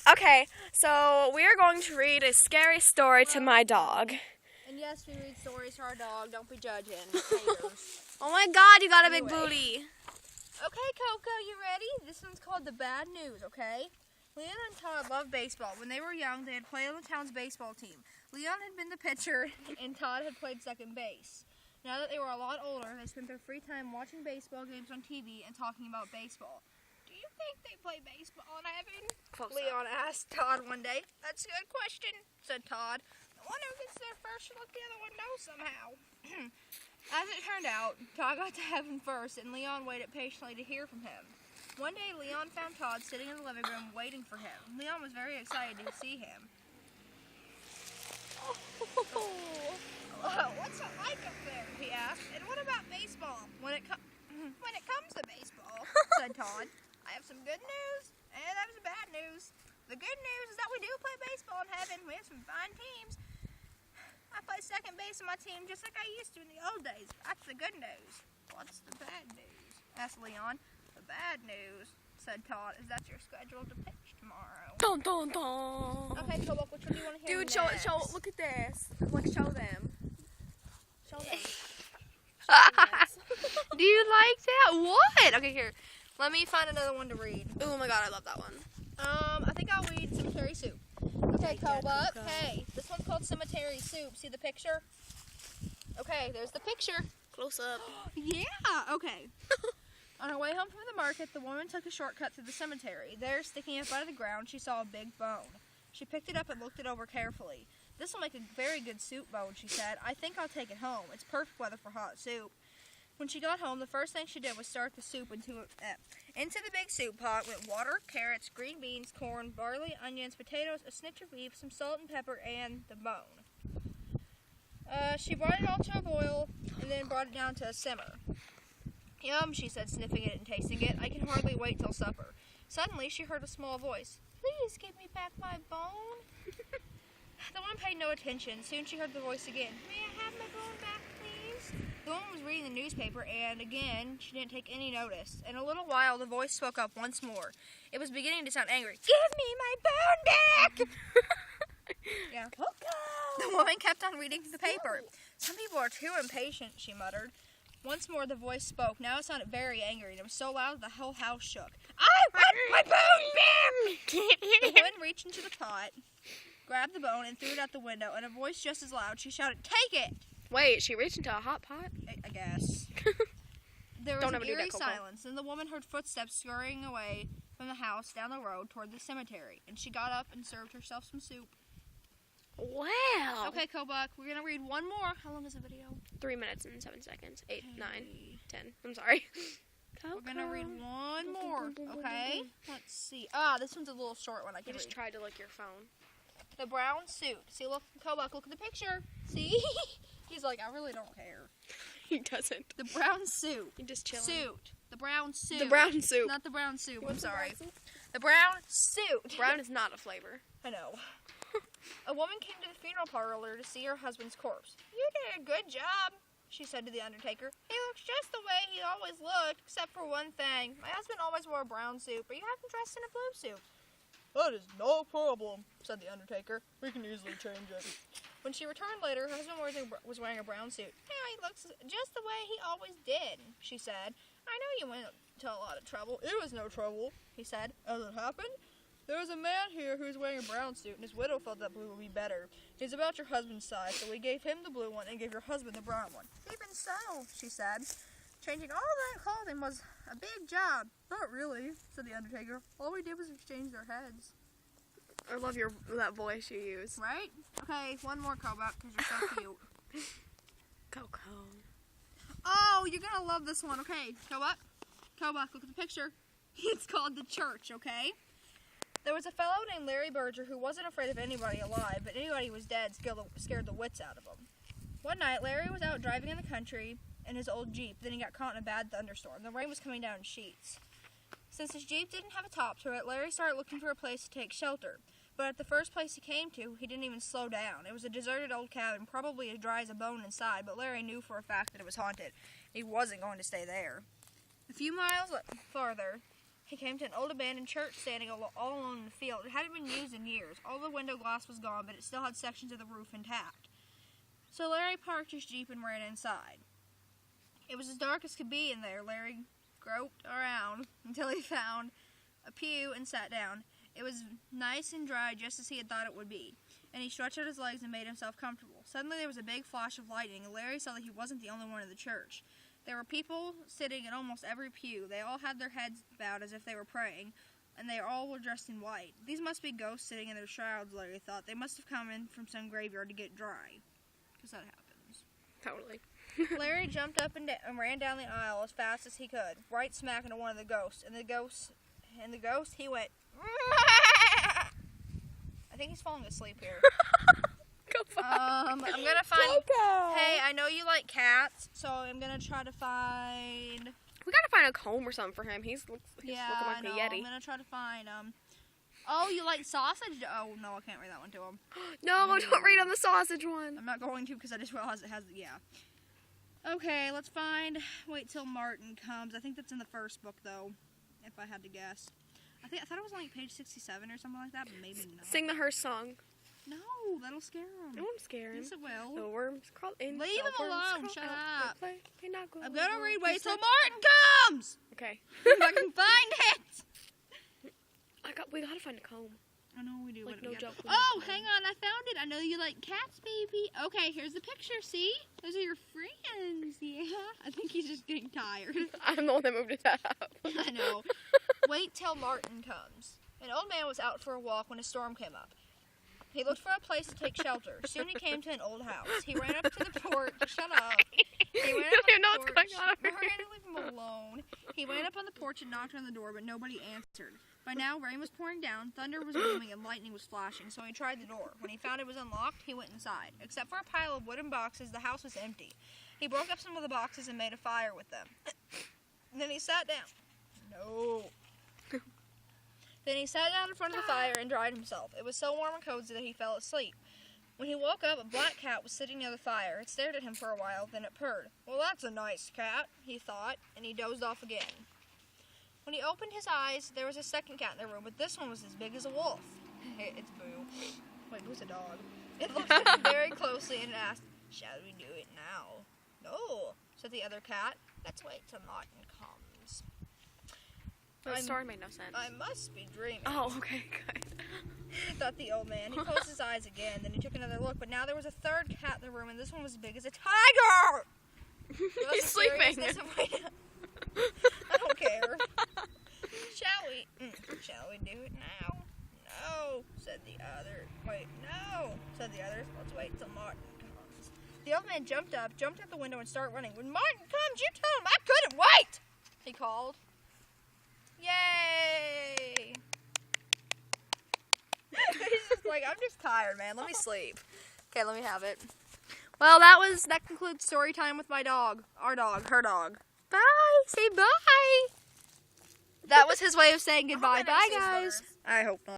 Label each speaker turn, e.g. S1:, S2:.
S1: Okay, so we are going to read a scary story to my dog.
S2: And yes, we read stories to our dog. Don't be judging. Haters.
S1: Oh my God, you got a big booty.
S2: Okay, Coco, you ready? This one's called The Bad News, okay? Leon and Todd loved baseball. When they were young, they had played on the town's baseball team. Leon had been the pitcher, and Todd had played second base. Now that they were a lot older, they spent their free time watching baseball games on TV and talking about baseball. Do you think they play baseball in heaven? Leon asked Todd one day. That's a good question, said Todd. The one who gets there first should let the other one know somehow. As it turned out, Todd got to heaven first, and Leon waited patiently to hear from him. One day, Leon found Todd sitting in the living room waiting for him. Leon was very excited to see him. What's it like up there? He asked. And what about baseball? When it comes to baseball, said Todd, I have some good news and I have some bad news. The good news is that we do play baseball in heaven. We have some fine teams. I play second base on my team just like I used to in the old days. That's the good news. What's the bad news? Asked Leon. The bad news, said Todd, is that you're scheduled to pitch tomorrow.
S1: Dun, dun, dun.
S2: Okay, Coco, which one do you want to hear
S1: Dude,
S2: next?
S1: show, look at this. Like, show them.
S2: Show them.
S1: Do you like that? What? Okay, here.
S2: Let me find another one to read.
S1: Oh my God, I love that one.
S2: I think I'll read Cemetery Soup. Okay, Coco. Hey, this one's called Cemetery Soup. See the picture? Okay, there's the picture.
S1: Close up.
S2: Yeah, okay. On her way home from the market, the woman took a shortcut through the cemetery. There, sticking up out of the ground, she saw a big bone. She picked it up and looked it over carefully. This will make a very good soup bone, she said. I think I'll take it home. It's perfect weather for hot soup. When she got home, the first thing she did was start the soup into the big soup pot went water, carrots, green beans, corn, barley, onions, potatoes, a snitch of beef, some salt and pepper, and the bone. She brought it all to a boil and then brought it down to a simmer. Yum, she said, sniffing it and tasting it. I can hardly wait till supper. Suddenly, she heard a small voice. Please give me back my bone. The woman paid no attention. Soon she heard the voice again. May I have my bone back, please? The woman was reading the newspaper, and again, she didn't take any notice. In a little while, the voice spoke up once more. It was beginning to sound angry. Give me my bone back! Yeah. The woman kept on reading the paper. Some people are too impatient, she muttered. Once more, the voice spoke. Now it sounded very angry, and it was so loud that the whole house shook. I want my bone back! The woman reached into the pot, grabbed the bone, and threw it out the window. In a voice just as loud, she shouted, "Take it!"
S1: Wait, she reached into a hot pot?
S2: I guess. There was
S1: Don't
S2: an
S1: ever do that,
S2: eerie
S1: Coco.
S2: silence, and the woman heard footsteps scurrying away from the house down the road toward the cemetery, and she got up and served herself some soup.
S1: Wow.
S2: Okay, Kobuk, we're going to read one more. How long is the video?
S1: 3 minutes and 7 seconds. 8, 9, 10. I'm sorry.
S2: We're going to read one more, okay? Let's see. This one's a little short one. I
S1: You
S2: can
S1: just
S2: read.
S1: tried to lick your phone.
S2: The brown suit. See, look, Kobuk, look at the picture. See? He's like, I really don't care.
S1: He doesn't.
S2: The brown suit.
S1: You're just chilling.
S2: Suit. The brown suit.
S1: The brown soup.
S2: Not the brown soup. I'm
S1: What's the
S2: sorry.
S1: brown soup?
S2: The brown suit.
S1: Brown is not a flavor.
S2: I know. A woman came to the funeral parlor to see her husband's corpse. You did a good job, she said to the undertaker. He looks just the way he always looked, except for one thing. My husband always wore a brown suit, but you have him dressed in a blue suit. That is no problem, said the undertaker. We can easily change it. When she returned later, her husband was wearing a brown suit. Yeah, he looks just the way he always did, she said. I know you went to a lot of trouble. It was no trouble, he said. As it happened, there was a man here who was wearing a brown suit, and his widow felt that blue would be better. He's about your husband's size, so we gave him the blue one and gave your husband the brown one. Even so, she said. Changing all that clothing was a big job. Not really, said the undertaker. All we did was exchange their heads.
S1: I love that voice you use.
S2: Right? Okay, one more Kobuk, because you're so cute.
S1: Coco.
S2: Oh, you're going to love this one. Okay, Kobuk, look at the picture. It's called The Church, okay? There was a fellow named Larry Berger who wasn't afraid of anybody alive, but anybody who was dead scared the wits out of him. One night, Larry was out driving in the country in his old Jeep. Then he got caught in a bad thunderstorm. The rain was coming down in sheets. Since his Jeep didn't have a top to it, Larry started looking for a place to take shelter. But at the first place he came to, he didn't even slow down. It was a deserted old cabin, probably as dry as a bone inside, but Larry knew for a fact that it was haunted. He wasn't going to stay there. A few miles farther, He came to an old abandoned church standing all alone in the field. It hadn't been used in years. All the window glass was gone, but it still had sections of the roof intact. So Larry parked his Jeep and ran inside. It was as dark as could be in there. Larry groped around until he found a pew and sat down. It was nice and dry, just as he had thought it would be, and he stretched out his legs and made himself comfortable. Suddenly there was a big flash of lightning, and Larry saw that he wasn't the only one in the church. There were people sitting in almost every pew. They all had their heads bowed as if they were praying, and they all were dressed in white. These must be ghosts sitting in their shrouds, Larry thought. They must have come in from some graveyard to get dry, because that happens.
S1: Totally.
S2: Larry jumped up and ran down the aisle as fast as he could, right smack into one of the ghosts. And the ghost, he went. I think he's falling asleep here.
S1: Go
S2: I'm gonna find.
S1: Coco.
S2: Hey, I know you like cats, so I'm gonna try to find.
S1: We gotta find a comb or something for him. He's looking like
S2: I know.
S1: a Yeti.
S2: I'm gonna try to find. Oh, you like sausage? Oh no, I can't read that one to him.
S1: No, don't read on the sausage one.
S2: I'm not going to because I just realized it has. Yeah. Okay, let's find. Wait till Martin comes. I think that's in the first book, though. If I had to guess. I thought it was on like page 67 or something like that, but maybe not.
S1: Sing the hearse song.
S2: No, that'll scare him.
S1: It won't scare him.
S2: Yes, it will.
S1: The worms crawl in.
S2: Leave him alone. Shut up.
S1: I'm
S2: gonna read. Wait till Martin comes.
S1: Okay.
S2: If I can find it.
S1: We gotta find a comb.
S2: I know we do.
S1: Like, no joke.
S2: Oh, hang on. I found it. I know you like cats, baby. Okay, here's the picture. See? Those are your friends. Yeah. I think he's just getting tired.
S1: I'm the one that moved his head up.
S2: I know. Wait till Martin comes. An old man was out for a walk when a storm came up. He looked for a place to take shelter. Soon he came to an old house. He ran up to the porch. Shut up. He ran up on the porch. Miranda, leave him alone. He ran up on the porch and knocked on the door, but nobody answered. By now, rain was pouring down, thunder was booming, and lightning was flashing, so he tried the door. When he found it was unlocked, he went inside. Except for a pile of wooden boxes, the house was empty. He broke up some of the boxes and made a fire with them. Then he sat down. No. Then he sat down in front of the fire and dried himself. It was so warm and cozy that he fell asleep. When he woke up, a black cat was sitting near the fire. It stared at him for a while, then it purred. Well, that's a nice cat, he thought, and he dozed off again. When he opened his eyes, there was a second cat in the room, but this one was as big as a wolf. It's Boo. Wait, Boo's a dog. It looked at him very closely and asked, "Shall we do it now?" "No," said the other cat. "Let's wait till Martin comes."
S1: The story made no sense.
S2: I must be dreaming.
S1: Oh, okay, good.
S2: Thought the old man. He closed his eyes again, then he took another look, but now there was a third cat in the room, and this one was as big as a tiger!
S1: He's sleeping.
S2: I don't care. Shall we do it now? No, said the other. Wait, no, said the others. Let's wait till Martin comes. The old man jumped out the window and started running. When Martin comes, you tell him I couldn't wait, he called. Yay! He's just like, I'm just tired, man. Let me sleep. Okay, let me have it. Well, that concludes story time with my dog. Our dog, her dog. Bye. Say bye. That was his way of saying goodbye. Bye, guys. I hope not.